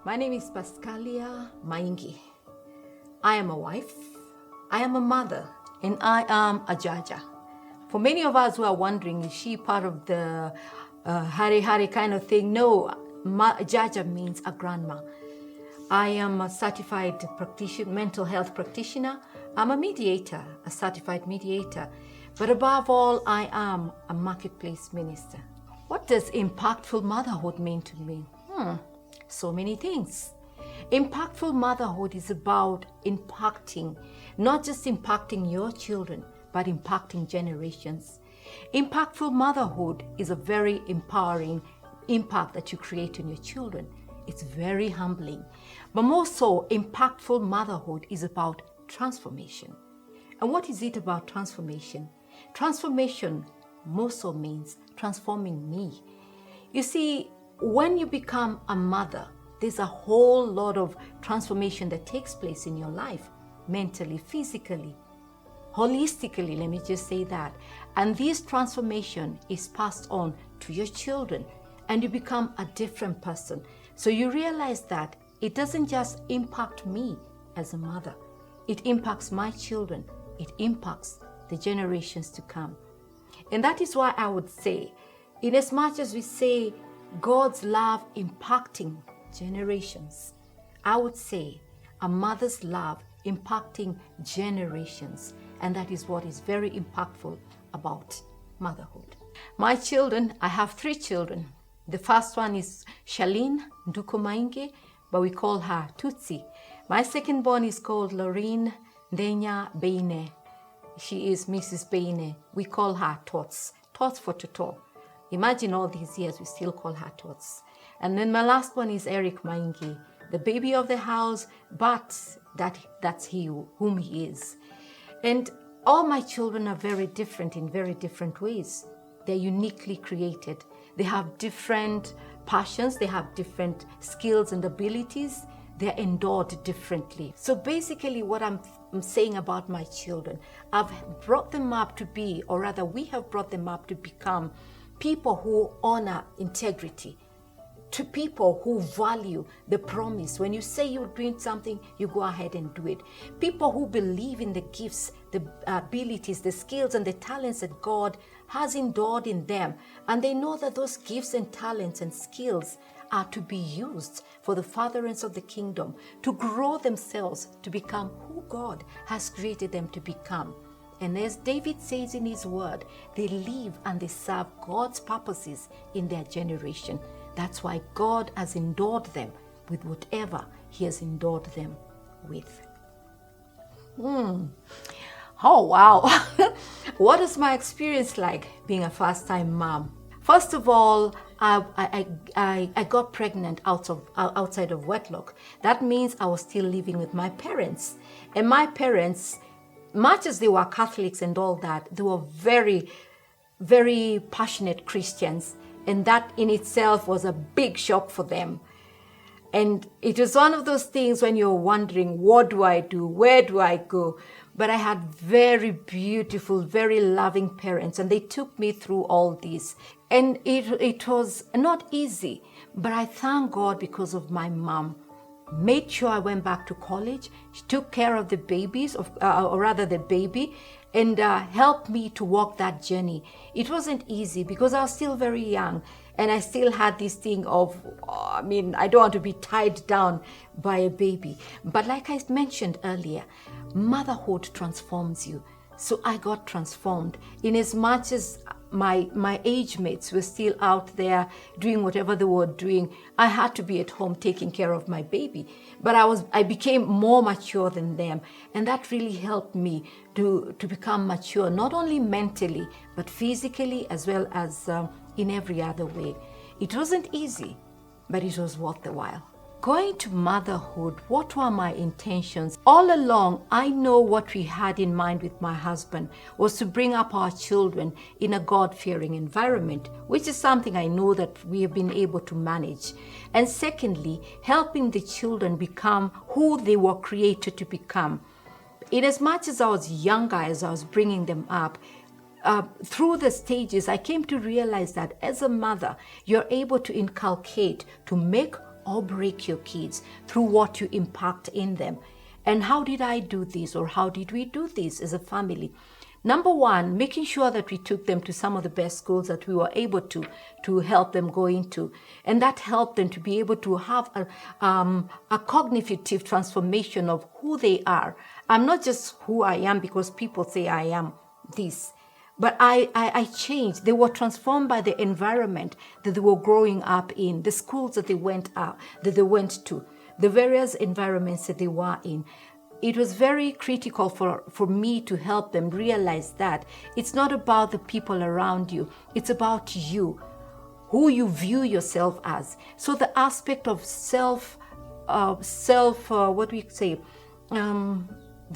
My name is Pascalia Maingi. I am a wife, I am a mother, and I am a jaja. For many of us who are wondering, is she part of the Hare Hare kind of thing? No, jaja means a grandma. I am a certified practitioner, mental health practitioner. I'm a mediator, a certified mediator. But above all, I am a marketplace minister. What does impactful motherhood mean to me? So many things. Impactful motherhood is about impacting, not just impacting your children, but impacting generations. Impactful motherhood is a very empowering impact that you create in your children. It's very humbling. But more so, impactful motherhood is about transformation. And what is it about transformation? Transformation more so means transforming me. You see, when you become a mother, there's a whole lot of transformation that takes place in your life, mentally, physically, holistically, let me just say that. And this transformation is passed on to your children, and you become a different person. So you realize that it doesn't just impact me as a mother, it impacts my children, it impacts the generations to come. And that is why I would say, in as much as we say God's love impacting generations, I would say a mother's love impacting generations. And that is what is very impactful about motherhood. My children, I have 3 children. The first one is Shalene Nduko Maingi, but we call her Tutsi. My second born is called Lorraine Denya Beine. She is Mrs. Beine. We call her Tots. Tots for Toto. Imagine all these years, we still call her Tots. And then my last one is Eric Maingi, the baby of the house, but that's he whom he is. And all my children are very different in very different ways. They're uniquely created. They have different passions, they have different skills and abilities. They're endowed differently. So basically what I'm saying about my children, I've brought them up to be, or rather we have brought them up to become people who honor integrity, to people who value the promise. When you say you're doing something, you go ahead and do it. People who believe in the gifts, the abilities, the skills and the talents that God has endowed in them. And they know that those gifts and talents and skills are to be used for the furtherance of the kingdom, to grow themselves to become who God has created them to become. And as David says in his word, they live and they serve God's purposes in their generation. That's why God has endowed them with whatever he has endowed them with. Oh, wow. What is my experience like being a first-time mom? First of all, I got pregnant outside of wedlock. That means I was still living with my parents. And my parents, much as they were Catholics and all that, they were very, very passionate Christians. And that in itself was a big shock for them. And it was one of those things when you're wondering, what do I do? Where do I go? But I had very beautiful, very loving parents, and they took me through all this. And it was not easy, but I thank God because of my mom. Made sure I went back to college. She took care of the babies, or rather the baby, and helped me to walk that journey. It wasn't easy because I was still very young, and I still had this thing of, I don't want to be tied down by a baby. But like I mentioned earlier, motherhood transforms you. So I got transformed in as much as my age mates were still out there doing whatever they were doing. I had to be at home taking care of my baby, but I became more mature than them, and that really helped me to become mature, not only mentally but physically as well as in every other way. It wasn't easy, but it was worth the while. Going to motherhood, what were my intentions? All along, I know what we had in mind with my husband was to bring up our children in a God-fearing environment, which is something I know that we have been able to manage. And secondly, helping the children become who they were created to become. In as much as I was younger, as I was bringing them up, through the stages, I came to realize that as a mother, you're able to inculcate, to make or break your kids through what you impact in them. And how did I do this, or how did we do this as a family? Number one, making sure that we took them to some of the best schools that we were able to help them go into. And that helped them to be able to have a cognitive transformation of who they are. I'm not just who I am because people say I am this. But I changed. They were transformed by the environment that they were growing up in, the schools that they went to, the various environments that they were in. It was very critical for me to help them realize that it's not about the people around you. It's about you, who you view yourself as. So the aspect of the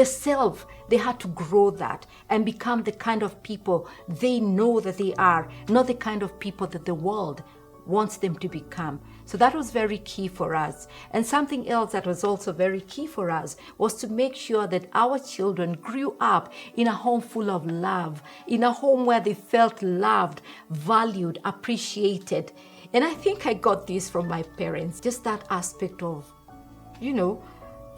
self, they had to grow that and become the kind of people they know that they are, not the kind of people that the world wants them to become. So that was very key for us. And something else that was also very key for us was to make sure that our children grew up in a home full of love, in a home where they felt loved, valued, appreciated. And I think I got this from my parents, just that aspect of,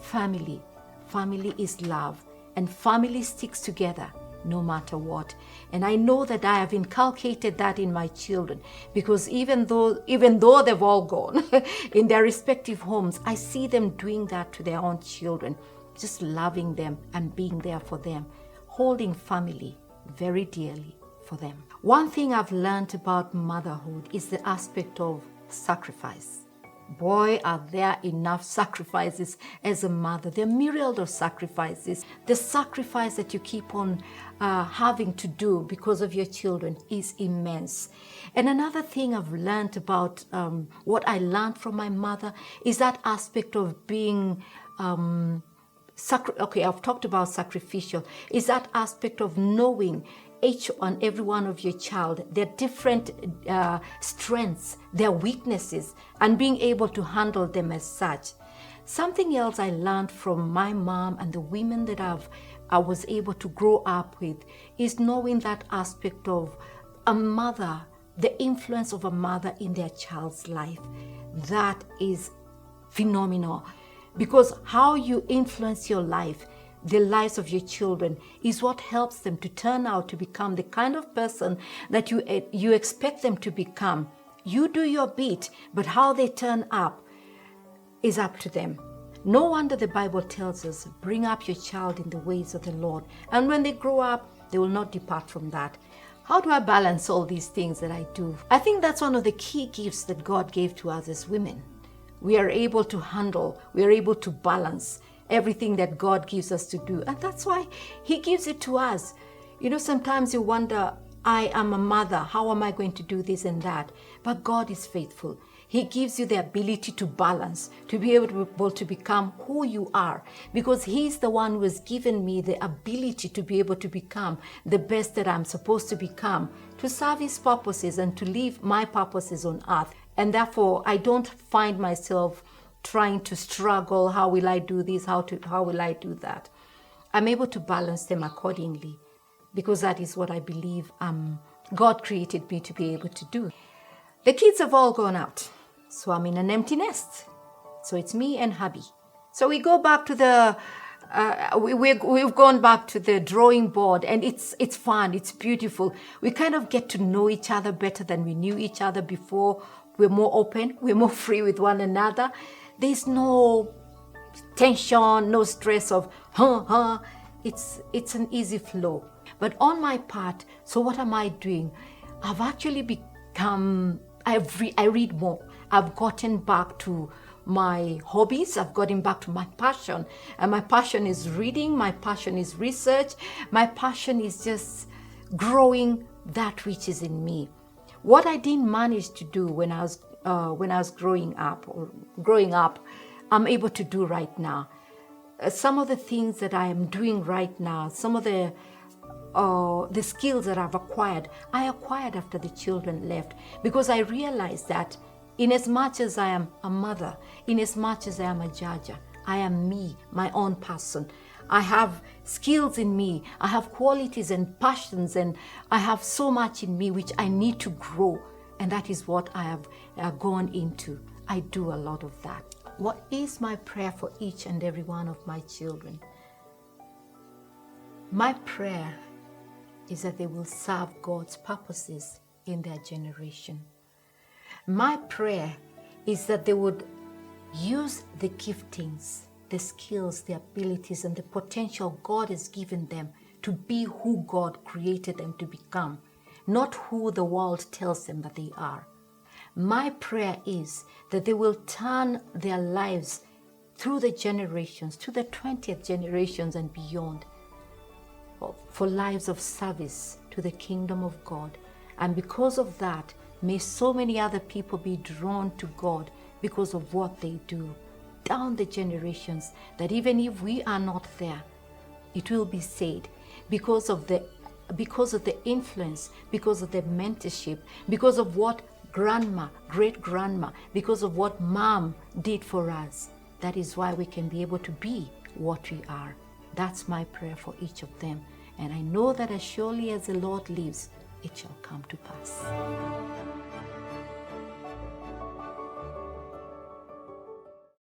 family. Family is love, and family sticks together no matter what. And I know that I have inculcated that in my children, because even though they've all gone in their respective homes, I see them doing that to their own children, just loving them and being there for them, holding family very dearly for them. One thing I've learned about motherhood is the aspect of sacrifice. Boy, are there enough sacrifices as a mother. There are myriad of sacrifices. The sacrifice that you keep on having to do because of your children is immense. And another thing I've learned about what I learned from my mother is that aspect of being I've talked about sacrificial. Is that aspect of knowing each and every one of your child, their different strengths, their weaknesses, and being able to handle them as such. Something else I learned from my mom and the women that I was able to grow up with is knowing that aspect of a mother, the influence of a mother in their child's life. That is phenomenal, because how you influence your life, the lives of your children, is what helps them to turn out to become the kind of person that you expect them to become. You do your bit, but how they turn up is up to them. No wonder the Bible tells us, bring up your child in the ways of the Lord, and when they grow up, they will not depart from that. How do I balance all these things that I do? I think that's one of the key gifts that God gave to us as women. We are able to handle, we are able to balance everything that God gives us to do. And that's why He gives it to us. Sometimes you wonder, I am a mother, how am I going to do this and that? But God is faithful. He gives you the ability to balance, to be able to become who you are, because He's the one who has given me the ability to be able to become the best that I'm supposed to become, to serve His purposes and to live my purposes on earth. And therefore, I don't find myself trying to struggle, how will I do this, how will I do that? I'm able to balance them accordingly, because that is what I believe God created me to be able to do. The kids have all gone out, so I'm in an empty nest. So it's me and hubby. So we go back to we've gone back to the drawing board, and it's fun, it's beautiful. We kind of get to know each other better than we knew each other before. We're more open, we're more free with one another. There's no tension, no stress of, It's an easy flow. But on my part, so what am I doing? I've actually become, I read more. I've gotten back to my hobbies. I've gotten back to my passion. And my passion is reading. My passion is research. My passion is just growing that which is in me. What I didn't manage to do when I was growing up, I'm able to do right now. Some of the things that I am doing right now, some of the skills that I've acquired, I acquired after the children left, because I realized that in as much as I am a mother, in as much as I am a judge, I am me, my own person. I have skills in me, I have qualities and passions, and I have so much in me which I need to grow. And that is what I have gone into. I do a lot of that. What is my prayer for each and every one of my children? My prayer is that they will serve God's purposes in their generation. My prayer is that they would use the giftings, the skills, the abilities, and the potential God has given them to be who God created them to become, not who the world tells them that they are. My prayer is that they will turn their lives through the generations, to the 20th generations and beyond, for lives of service to the kingdom of God. And because of that, may so many other people be drawn to God because of what they do down the generations, that even if we are not there, it will be said because of the influence, because of the mentorship, because of what grandma, great-grandma, because of what mom did for us. That is why we can be able to be what we are. That's my prayer for each of them. And I know that as surely as the Lord lives, it shall come to pass.